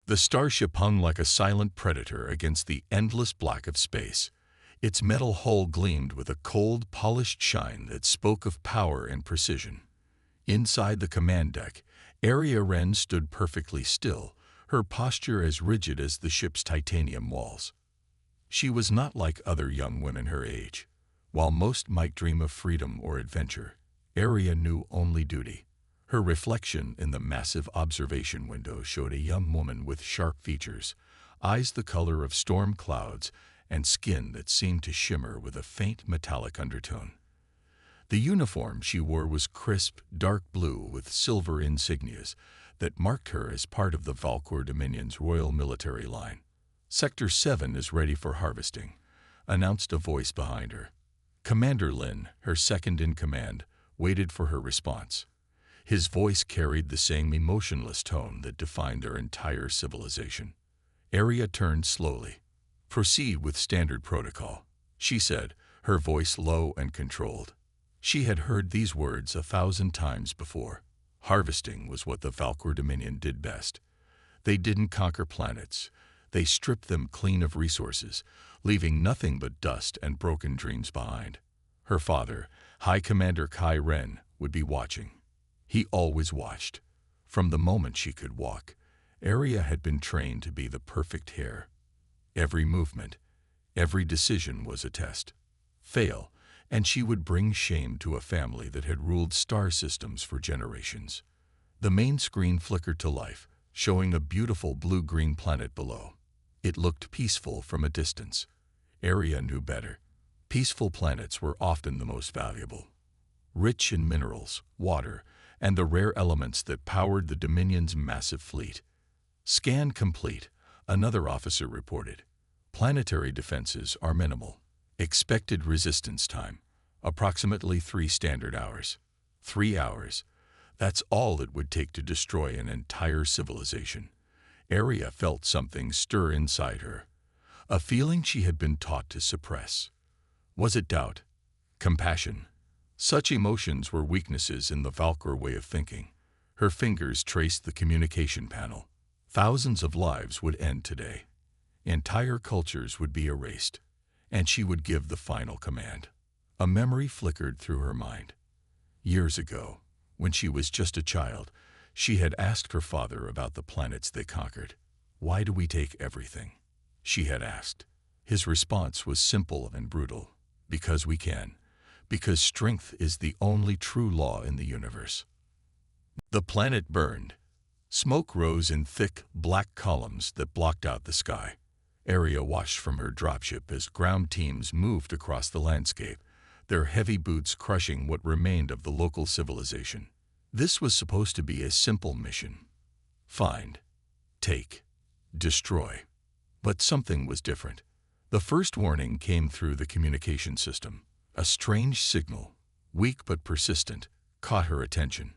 The starship hung like a silent predator against the endless black of space. Its metal hull gleamed with a cold, polished shine that spoke of power and precision. Inside the command deck, Aria Wren stood perfectly still, her posture as rigid as the ship's titanium walls. She was not like other young women her age. While most might dream of freedom or adventure, Aria knew only duty. Her reflection in the massive observation window showed a young woman with sharp features, eyes the color of storm clouds, and skin that seemed to shimmer with a faint metallic undertone. The uniform she wore was crisp, dark blue with silver insignias that marked her as part of the Valkor Dominion's Royal Military Line. "Sector 7 is ready for harvesting," announced a voice behind her. Commander Lin, her second in command, waited for her response. His voice carried the same emotionless tone that defined their entire civilization. Aria turned slowly. "Proceed with standard protocol," she said, her voice low and controlled. She had heard these words 1,000 times before. Harvesting was what the Valkor Dominion did best. They didn't conquer planets. They stripped them clean of resources, leaving nothing but dust and broken dreams behind. Her father, High Commander Kai Ren, would be watching. He always watched. From the moment she could walk, Aria had been trained to be the perfect hare. Every movement, every decision was a test. Fail, and she would bring shame to a family that had ruled star systems for generations. The main screen flickered to life, showing a beautiful blue-green planet below. It looked peaceful from a distance. Aria knew better. Peaceful planets were often the most valuable. Rich in minerals, water, and the rare elements that powered the Dominion's massive fleet. "Scan complete," another officer reported. "Planetary defenses are minimal. Expected resistance time, approximately 3 standard hours." 3 hours. That's all it would take to destroy an entire civilization. Aria felt something stir inside her, a feeling she had been taught to suppress. Was it doubt? Compassion? Such emotions were weaknesses in the Valkor way of thinking. Her fingers traced the communication panel. Thousands of lives would end today. Entire cultures would be erased, and she would give the final command. A memory flickered through her mind. Years ago, when she was just a child, she had asked her father about the planets they conquered. "Why do we take everything?" she had asked. His response was simple and brutal. "Because we can. Because strength is the only true law in the universe." The planet burned. Smoke rose in thick, black columns that blocked out the sky. Aria watched from her dropship as ground teams moved across the landscape, their heavy boots crushing what remained of the local civilization. This was supposed to be a simple mission. Find, take, destroy. But something was different. The first warning came through the communication system. A strange signal, weak but persistent, caught her attention.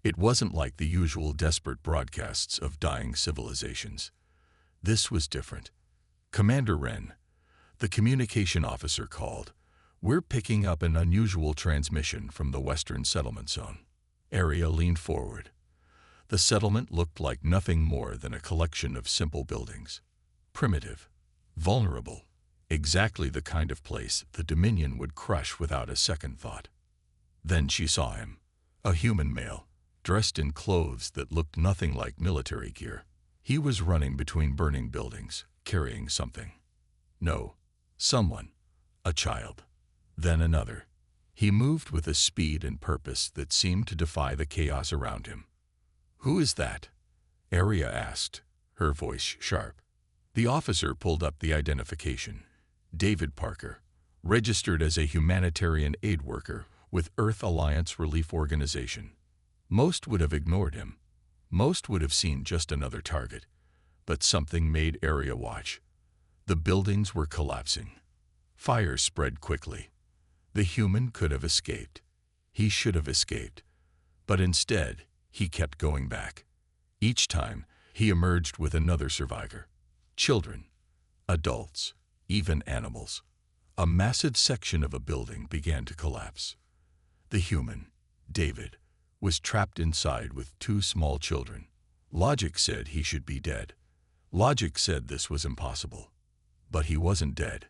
It wasn't like the usual desperate broadcasts of dying civilizations. This was different. "Commander Wren," the communication officer called. "We're picking up an unusual transmission from the Western Settlement Zone." Aria leaned forward. The settlement looked like nothing more than a collection of simple buildings. Primitive, vulnerable, exactly the kind of place the Dominion would crush without a second thought. Then she saw him, a human male, dressed in clothes that looked nothing like military gear. He was running between burning buildings, carrying something. No, someone, a child, then another. He moved with a speed and purpose that seemed to defy the chaos around him. "Who is that?" Aria asked, her voice sharp. The officer pulled up the identification. David Parker, registered as a humanitarian aid worker with Earth Alliance Relief Organization. Most would have ignored him. Most would have seen just another target. But something made Aria watch. The buildings were collapsing. Fire spread quickly. The human could have escaped. He should have escaped. But instead, he kept going back. Each time, he emerged with another survivor. Children, adults, even animals. A massive section of a building began to collapse. The human, David, was trapped inside with 2 small children. Logic said he should be dead. Logic said this was impossible. But he wasn't dead.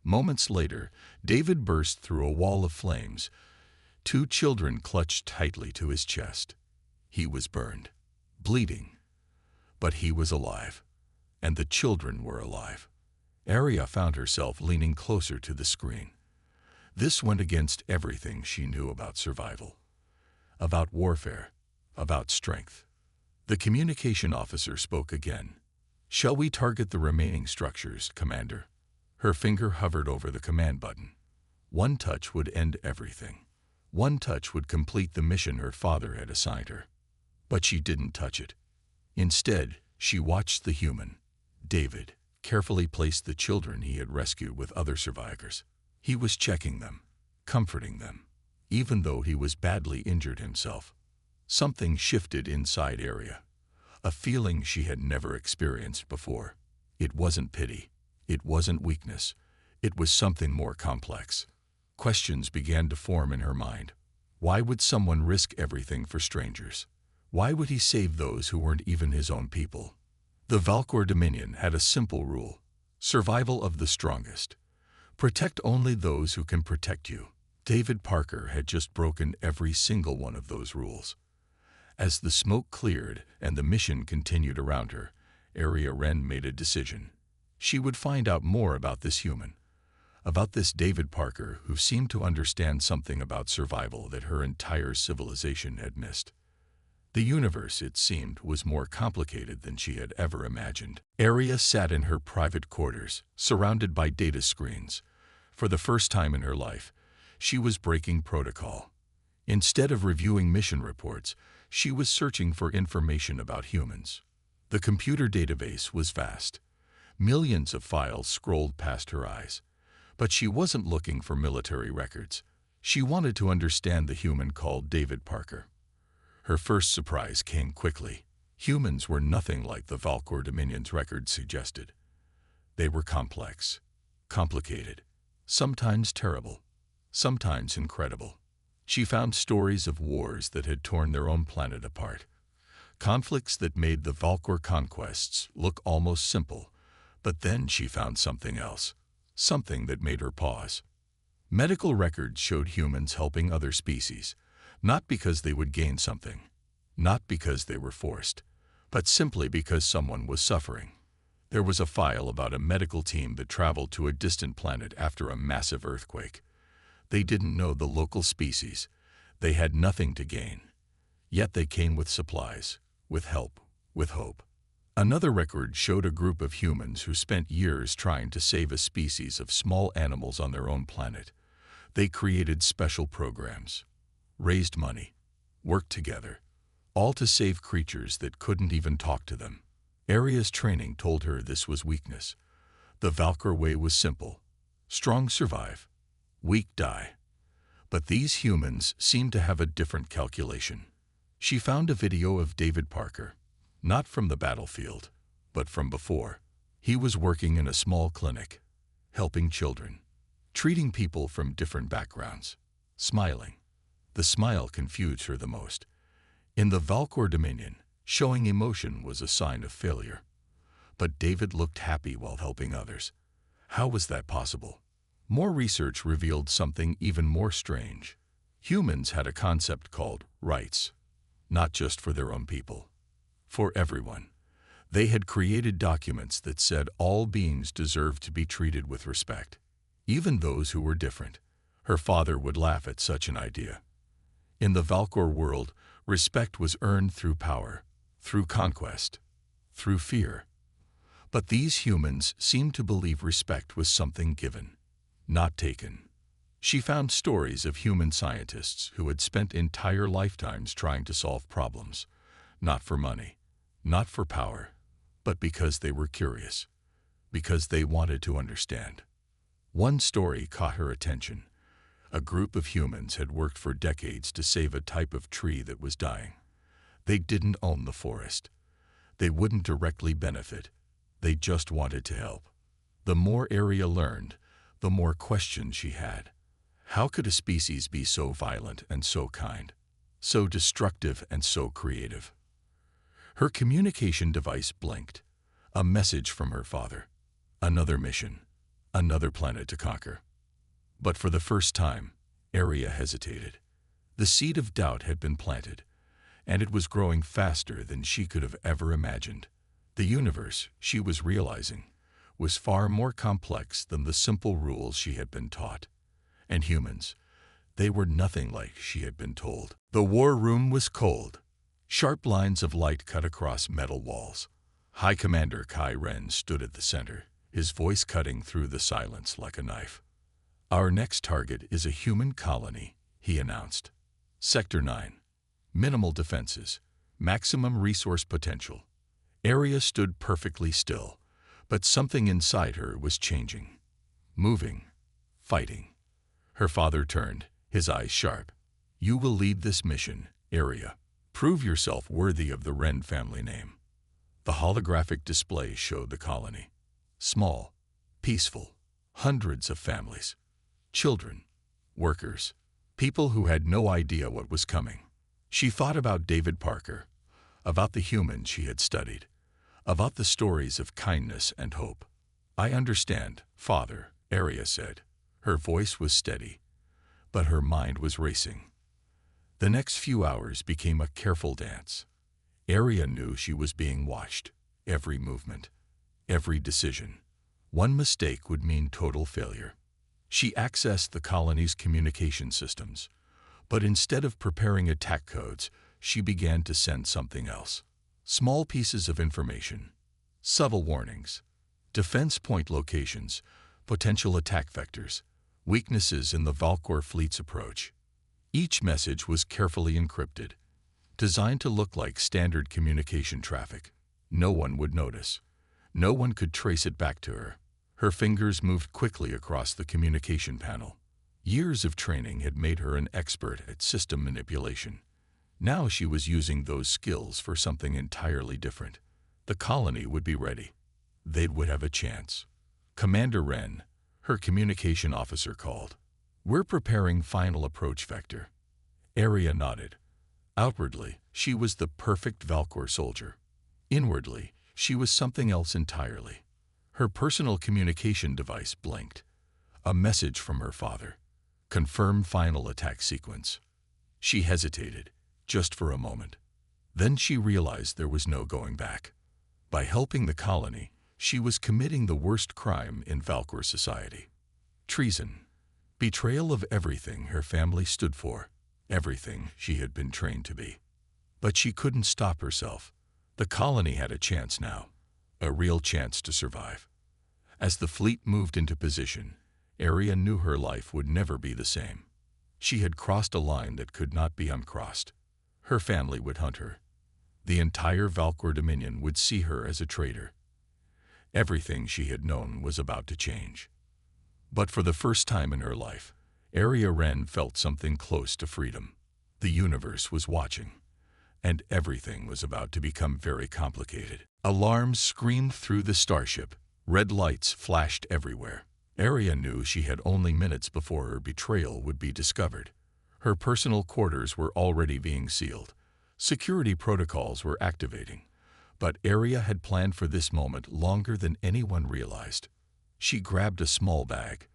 Moments later, David burst through a wall of flames. 2 children clutched tightly to his chest. He was burned, bleeding. But he was alive. And the children were alive. Arya found herself leaning closer to the screen. This went against everything she knew about survival, about warfare, about strength. The communication officer spoke again. "Shall we target the remaining structures, Commander?" Her finger hovered over the command button. One touch would end everything. One touch would complete the mission her father had assigned her. But she didn't touch it. Instead, she watched the human, David, carefully place the children he had rescued with other survivors. He was checking them, comforting them, even though he was badly injured himself. Something shifted inside Arya, a feeling she had never experienced before. It wasn't pity. It wasn't weakness. It was something more complex. Questions began to form in her mind. Why would someone risk everything for strangers? Why would he save those who weren't even his own people? The Valkor Dominion had a simple rule: survival of the strongest. Protect only those who can protect you. David Parker had just broken every single one of those rules. As the smoke cleared and the mission continued around her, Arya Wren made a decision. She would find out more about this human, about this David Parker who seemed to understand something about survival that her entire civilization had missed. The universe, it seemed, was more complicated than she had ever imagined. Arya sat in her private quarters, surrounded by data screens. For the first time in her life, she was breaking protocol. Instead of reviewing mission reports, she was searching for information about humans. The computer database was vast. Millions of files scrolled past her eyes. But she wasn't looking for military records. She wanted to understand the human called David Parker. Her first surprise came quickly. Humans were nothing like the Valkor Dominion's records suggested. They were complex, complicated, sometimes terrible, sometimes incredible. She found stories of wars that had torn their own planet apart, conflicts that made the Valkor conquests look almost simple. But then she found something else, something that made her pause. Medical records showed humans helping other species, not because they would gain something, not because they were forced, but simply because someone was suffering. There was a file about a medical team that traveled to a distant planet after a massive earthquake. They didn't know the local species. They had nothing to gain. Yet they came with supplies, with help, with hope. Another record showed a group of humans who spent years trying to save a species of small animals on their own planet. They created special programs, raised money, worked together, all to save creatures that couldn't even talk to them. Arya's training told her this was weakness. The Valkor way was simple: strong survive, weak die. But these humans seemed to have a different calculation. She found a video of David Parker, not from the battlefield, but from before. He was working in a small clinic, helping children, treating people from different backgrounds, smiling. The smile confused her the most. In the Valkor Dominion, showing emotion was a sign of failure. But David looked happy while helping others. How was that possible? More research revealed something even more strange. Humans had a concept called rights, not just for their own people, for everyone. They had created documents that said all beings deserved to be treated with respect, even those who were different. Her father would laugh at such an idea. In the Valkor world, respect was earned through power, through conquest, through fear. But these humans seemed to believe respect was something given, not taken. She found stories of human scientists who had spent entire lifetimes trying to solve problems, not for money, not for power, but because they were curious, because they wanted to understand. One story caught her attention. A group of humans had worked for decades to save a type of tree that was dying. They didn't own the forest. They wouldn't directly benefit. They just wanted to help. The more Arya learned, the more questions she had. How could a species be so violent and so kind, so destructive and so creative? Her communication device blinked. A message from her father. Another mission. Another planet to conquer. But for the first time, Aria hesitated. The seed of doubt had been planted, and it was growing faster than she could have ever imagined. The universe, she was realizing, was far more complex than the simple rules she had been taught. And humans, they were nothing like she had been told. The war room was cold. Sharp lines of light cut across metal walls. High Commander Kai Ren stood at the center, his voice cutting through the silence like a knife. "Our next target is a human colony," he announced. "Sector 9. Minimal defenses. Maximum resource potential." Aria stood perfectly still, but something inside her was changing. Moving. Fighting. Her father turned, his eyes sharp. "You will lead this mission, Aria. Prove yourself worthy of the Ren family name." The holographic display showed the colony. Small, peaceful, hundreds of families. Children, workers, people who had no idea what was coming. She thought about David Parker, about the humans she had studied, about the stories of kindness and hope. "I understand, Father," Aria said. Her voice was steady, but her mind was racing. The next few hours became a careful dance. Aria knew she was being watched, every movement, every decision. One mistake would mean total failure. She accessed the colony's communication systems, but instead of preparing attack codes, she began to send something else. Small pieces of information, subtle warnings, defense point locations, potential attack vectors, weaknesses in the Valkor fleet's approach. Each message was carefully encrypted, designed to look like standard communication traffic. No one would notice. No one could trace it back to her. Her fingers moved quickly across the communication panel. Years of training had made her an expert at system manipulation. Now she was using those skills for something entirely different. The colony would be ready. They would have a chance. "Commander Ren," her communication officer called. "We're preparing final approach vector." Aria nodded. Outwardly, she was the perfect Valkor soldier. Inwardly, she was something else entirely. Her personal communication device blinked. A message from her father. Confirm final attack sequence. She hesitated, just for a moment. Then she realized there was no going back. By helping the colony, she was committing the worst crime in Valkor society. Treason. Betrayal of everything her family stood for. Everything she had been trained to be. But she couldn't stop herself. The colony had a chance now. A real chance to survive. As the fleet moved into position, Aria knew her life would never be the same. She had crossed a line that could not be uncrossed. Her family would hunt her. The entire Valkor Dominion would see her as a traitor. Everything she had known was about to change. But for the first time in her life, Aria Ren felt something close to freedom. The universe was watching, and everything was about to become very complicated. Alarms screamed through the starship. Red lights flashed everywhere. Aria knew she had only minutes before her betrayal would be discovered. Her personal quarters were already being sealed. Security protocols were activating. But Aria had planned for this moment longer than anyone realized. She grabbed a small bag.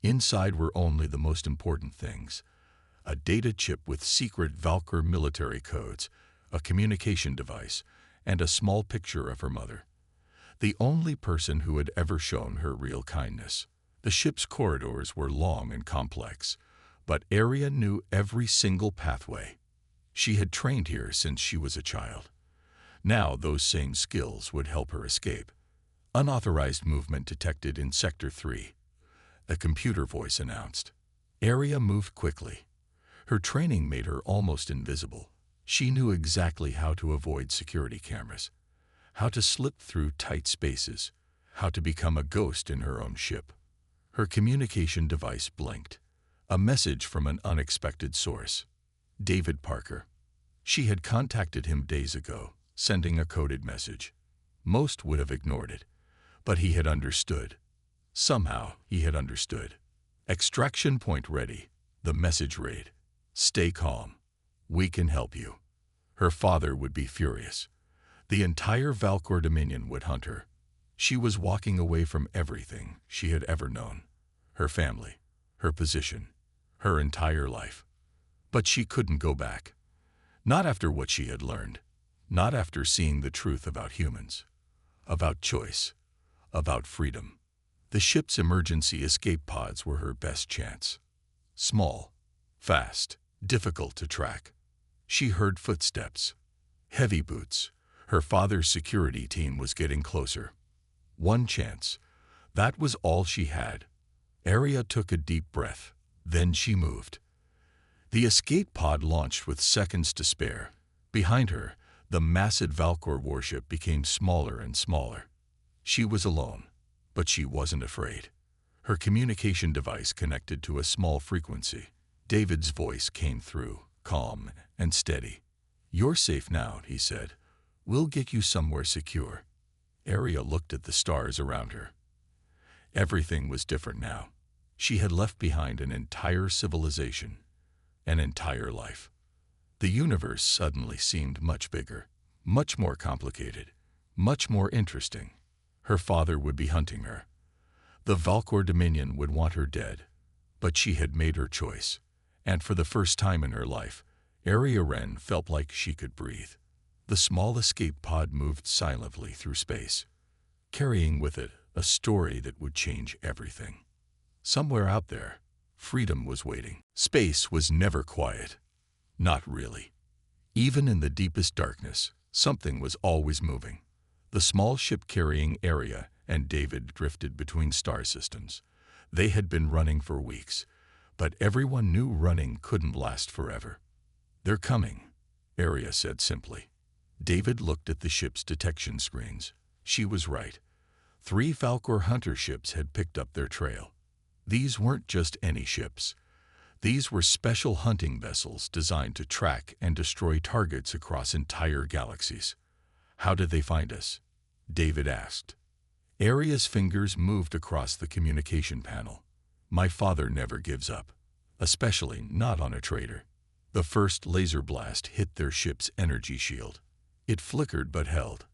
Inside were only the most important things. A data chip with secret Valkor military codes, a communication device, and a small picture of her mother. The only person who had ever shown her real kindness. The ship's corridors were long and complex, but Aria knew every single pathway. She had trained here since she was a child. Now those same skills would help her escape. Unauthorized movement detected in Sector 3. A computer voice announced. Aria moved quickly. Her training made her almost invisible. She knew exactly how to avoid security cameras, how to slip through tight spaces, how to become a ghost in her own ship. Her communication device blinked. A message from an unexpected source. David Parker. She had contacted him days ago, sending a coded message. Most would have ignored it, but he had understood. Somehow, he had understood. Extraction point ready. The message read, "Stay calm. We can help you." Her father would be furious. The entire Valkor Dominion would hunt her. She was walking away from everything she had ever known. Her family, her position, her entire life. But she couldn't go back. Not after what she had learned. Not after seeing the truth about humans. About choice. About freedom. The ship's emergency escape pods were her best chance. Small, fast, difficult to track. She heard footsteps. Heavy boots. Her father's security team was getting closer. One chance. That was all she had. Arya took a deep breath. Then she moved. The escape pod launched with seconds to spare. Behind her, the massive Valkor warship became smaller and smaller. She was alone, but she wasn't afraid. Her communication device connected to a small frequency. David's voice came through, calm and steady. "You're safe now," he said. "We'll get you somewhere secure." Arya looked at the stars around her. Everything was different now. She had left behind an entire civilization, an entire life. The universe suddenly seemed much bigger, much more complicated, much more interesting. Her father would be hunting her. The Valkor Dominion would want her dead. But she had made her choice, and for the first time in her life, Arya Wren felt like she could breathe. The small escape pod moved silently through space, carrying with it a story that would change everything. Somewhere out there, freedom was waiting. Space was never quiet. Not really. Even in the deepest darkness, something was always moving. The small ship carrying Arya and David drifted between star systems. They had been running for weeks, but everyone knew running couldn't last forever. "They're coming," Arya said simply. David looked at the ship's detection screens. She was right. 3 Valkor hunter ships had picked up their trail. These weren't just any ships. These were special hunting vessels designed to track and destroy targets across entire galaxies. "How did they find us?" David asked. Arya's fingers moved across the communication panel. "My father never gives up, especially not on a traitor." The first laser blast hit their ship's energy shield. It flickered but held.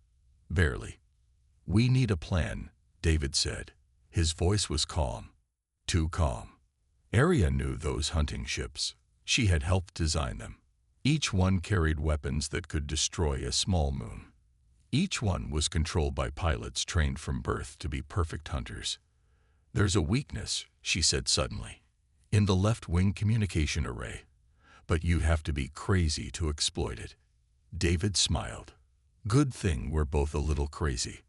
Barely. "We need a plan," David said. His voice was calm. Too calm. Arya knew those hunting ships. She had helped design them. Each one carried weapons that could destroy a small moon. Each one was controlled by pilots trained from birth to be perfect hunters. "There's a weakness," she said suddenly, "in the left-wing communication array. But you'd have to be crazy to exploit it." David smiled. Good thing we're both a little crazy.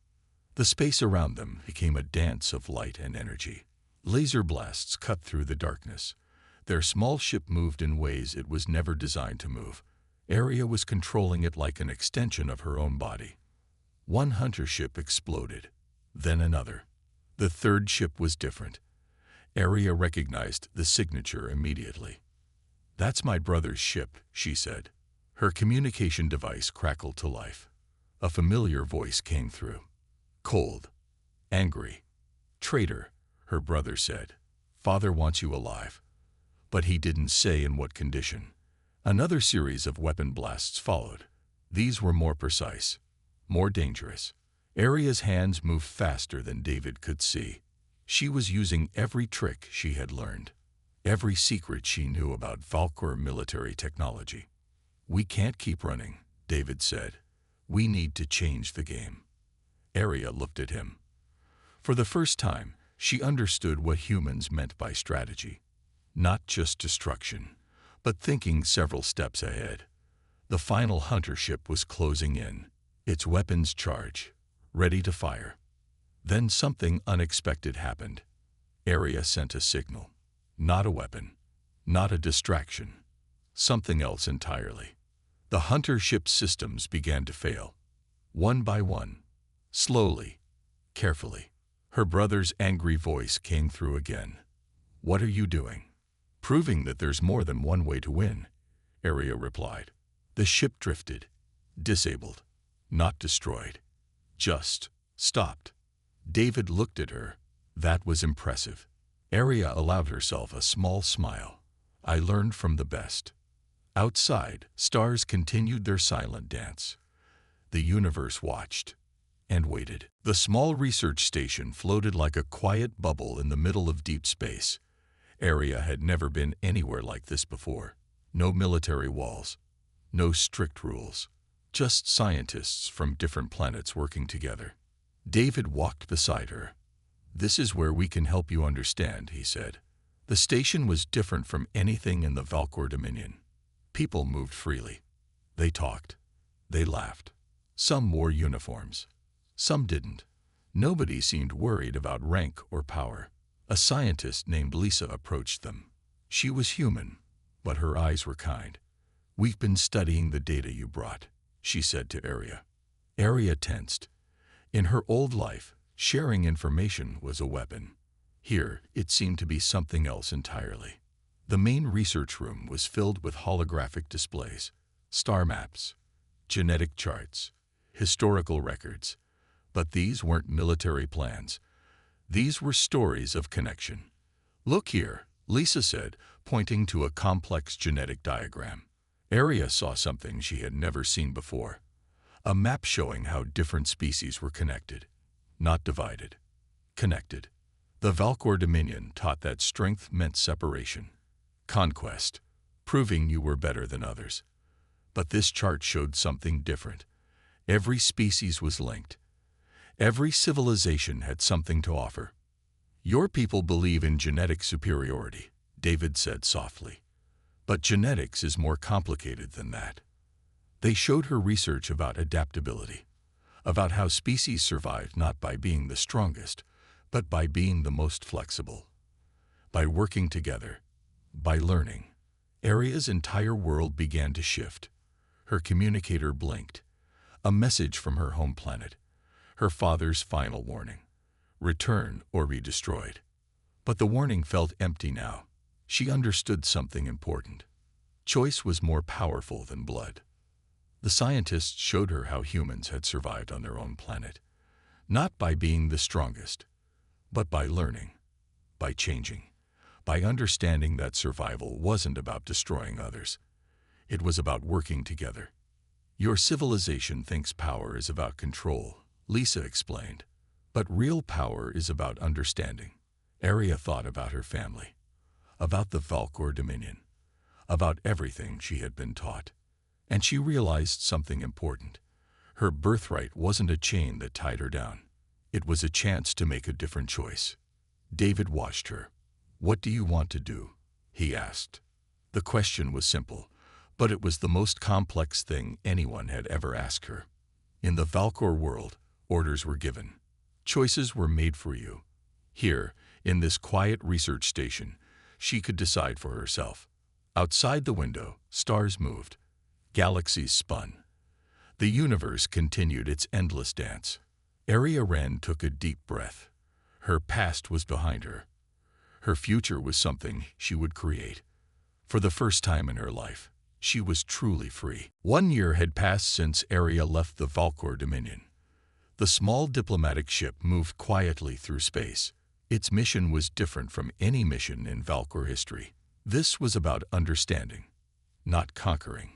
The space around them became a dance of light and energy. Laser blasts cut through the darkness. Their small ship moved in ways it was never designed to move. Arya was controlling it like an extension of her own body. One hunter ship exploded, then another. The third ship was different. Arya recognized the signature immediately. "That's my brother's ship," she said. Her communication device crackled to life. A familiar voice came through. Cold. Angry. "Traitor," her brother said. "Father wants you alive." But he didn't say in what condition. Another series of weapon blasts followed. These were more precise, more dangerous. Arya's hands moved faster than David could see. She was using every trick she had learned, every secret she knew about Valkor military technology. "We can't keep running," David said. "We need to change the game." Arya looked at him. For the first time, she understood what humans meant by strategy. Not just destruction, but thinking several steps ahead. The final hunter ship was closing in, its weapons charged, ready to fire. Then something unexpected happened. Arya sent a signal. Not a weapon, not a distraction. Something else entirely. The hunter ship's systems began to fail. One by one. Slowly. Carefully. Her brother's angry voice came through again. "What are you doing?" "Proving that there's more than one way to win," Arya replied. The ship drifted. Disabled. Not destroyed. Just stopped. David looked at her. That was impressive. Arya allowed herself a small smile. "I learned from the best." Outside, stars continued their silent dance. The universe watched. and waited. The small research station floated like a quiet bubble in the middle of deep space. Area had never been anywhere like this before. No military walls, no strict rules, just scientists from different planets working together. David walked beside her. "This is where we can help you understand," he said. The station was different from anything in the Valkor Dominion. People moved freely. They talked. They laughed. Some wore uniforms. Some didn't. Nobody seemed worried about rank or power. A scientist named Lisa approached them. She was human, but her eyes were kind. "We've been studying the data you brought," she said to Arya. Arya tensed. In her old life, sharing information was a weapon. Here, it seemed to be something else entirely. The main research room was filled with holographic displays, star maps, genetic charts, historical records. But these weren't military plans. These were stories of connection. "Look here," Lisa said, pointing to a complex genetic diagram. Arya saw something she had never seen before. A map showing how different species were connected. Not divided. Connected. The Valkor Dominion taught that strength meant separation. Conquest. Proving you were better than others. But this chart showed something different. Every species was linked. Every civilization had something to offer. "Your people believe in genetic superiority," David said softly. "But genetics is more complicated than that." They showed her research about adaptability, about how species survive not by being the strongest, but by being the most flexible, by working together, by learning. Arya's entire world began to shift. Her communicator blinked. A message from her home planet. Her father's final warning. Return or be destroyed. But the warning felt empty now. She understood something important. Choice was more powerful than blood. The scientists showed her how humans had survived on their own planet. Not by being the strongest, but by learning, by changing, by understanding that survival wasn't about destroying others. It was about working together. "Your civilization thinks power is about control," Lisa explained. "But real power is about understanding." Arya thought about her family, about the Valkor Dominion, about everything she had been taught. And she realized something important. Her birthright wasn't a chain that tied her down. It was a chance to make a different choice. David watched her. "What do you want to do?" he asked. The question was simple, but it was the most complex thing anyone had ever asked her. In the Valkor world, orders were given. Choices were made for you. Here, in this quiet research station, she could decide for herself. Outside the window, stars moved. Galaxies spun. The universe continued its endless dance. Arya Wren took a deep breath. Her past was behind her. Her future was something she would create. For the first time in her life, she was truly free. 1 year had passed since Arya left the Valkor Dominion. The small diplomatic ship moved quietly through space. Its mission was different from any mission in Valkor history. This was about understanding, not conquering.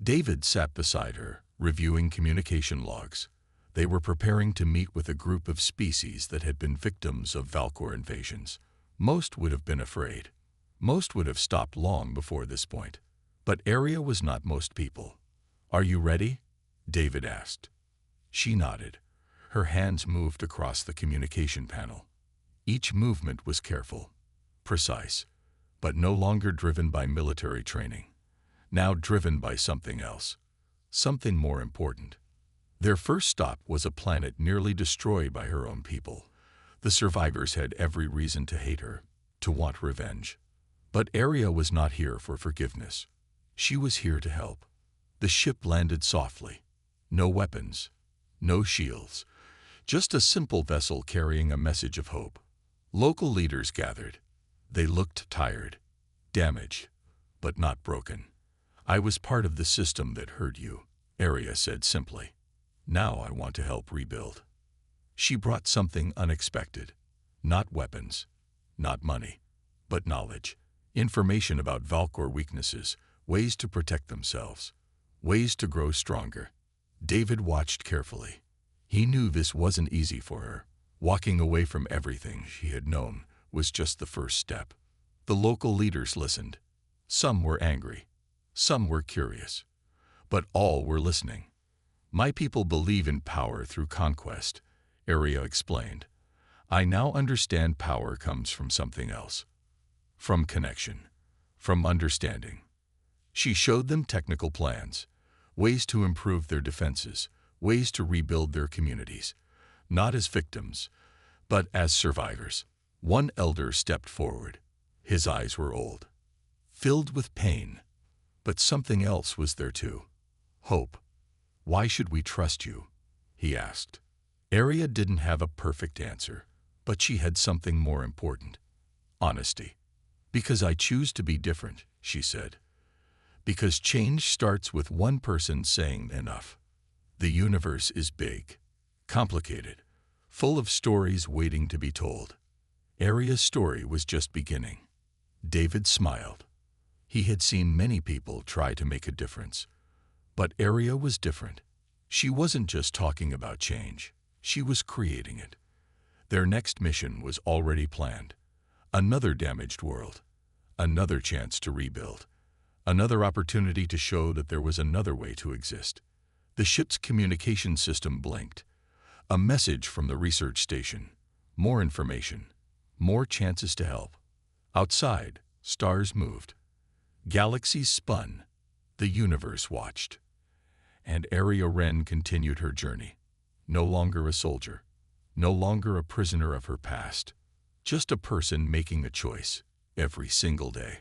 David sat beside her, reviewing communication logs. They were preparing to meet with a group of species that had been victims of Valkor invasions. Most would have been afraid. Most would have stopped long before this point. But Arya was not most people. "Are you ready?" David asked. She nodded. Her hands moved across the communication panel. Each movement was careful, precise, but no longer driven by military training. Now driven by something else, something more important. Their first stop was a planet nearly destroyed by her own people. The survivors had every reason to hate her, to want revenge. But Arya was not here for forgiveness. She was here to help. The ship landed softly. No weapons, no shields, just a simple vessel carrying a message of hope. Local leaders gathered. They looked tired, damaged, but not broken. "I was part of the system that hurt you," Arya said simply. "Now I want to help rebuild." She brought something unexpected. Not weapons, not money, but knowledge. Information about Valkor weaknesses, ways to protect themselves, ways to grow stronger. David watched carefully. He knew this wasn't easy for her. Walking away from everything she had known was just the first step. The local leaders listened. Some were angry. Some were curious. But all were listening. My people believe in power through conquest, Arya explained. I now understand power comes from something else. From connection. From understanding. She showed them technical plans, ways to improve their defenses, ways to rebuild their communities, not as victims, but as survivors. One elder stepped forward. His eyes were old, filled with pain. But something else was there too. Hope. Why should we trust you? He asked. Arya didn't have a perfect answer, but she had something more important. Honesty. Because I choose to be different, she said. Because change starts with one person saying enough. The universe is big, complicated, full of stories waiting to be told. Arya's story was just beginning. David smiled. He had seen many people try to make a difference. But Arya was different. She wasn't just talking about change. She was creating it. Their next mission was already planned. Another damaged world. Another chance to rebuild. Another opportunity to show that there was another way to exist. The ship's communication system blinked. A message from the research station. More information. More chances to help. Outside, stars moved. Galaxies spun. The universe watched. And Arya Wren continued her journey. No longer a soldier. No longer a prisoner of her past. Just a person making a choice every single day.